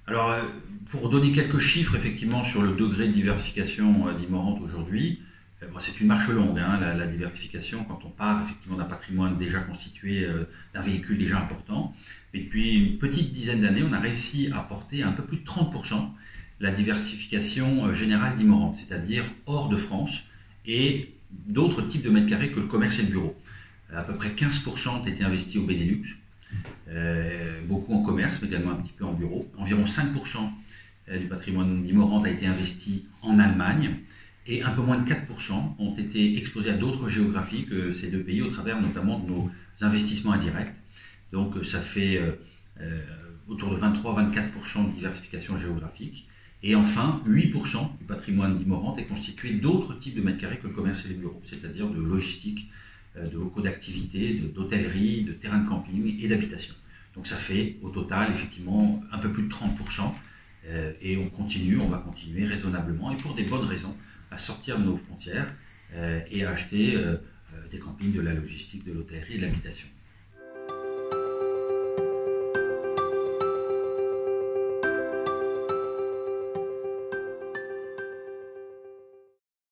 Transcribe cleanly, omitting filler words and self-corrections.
Alors, pour donner quelques chiffres effectivement sur le degré de diversification d'Immorente aujourd'hui, bon, c'est une marche longue, hein, la diversification, quand on part effectivement d'un patrimoine déjà constitué, d'un véhicule déjà important. Et puis une petite dizaine d'années, on a réussi à porter à un peu plus de 30% la diversification générale d'Immorente, c'est-à-dire hors de France et d'autres types de mètres carrés que le commerce et le bureau. À peu près 15% ont été investis au Benelux, beaucoup en commerce, mais également un petit peu en bureau. Environ 5% du patrimoine d'Immorente a été investi en Allemagne et un peu moins de 4% ont été exposés à d'autres géographies que ces deux pays au travers notamment de nos investissements indirects. Donc ça fait autour de 23-24% de diversification géographique. Et enfin, 8% du patrimoine d'Immorente est constitué d'autres types de mètres carrés que le commerce et les bureaux, c'est-à-dire de logistique, de locaux d'activité, d'hôtellerie, de terrains de camping et d'habitation. Donc ça fait au total effectivement un peu plus de 30%, et on va continuer raisonnablement et pour des bonnes raisons à sortir de nos frontières et à acheter des campings, de la logistique, de l'hôtellerie et de l'habitation.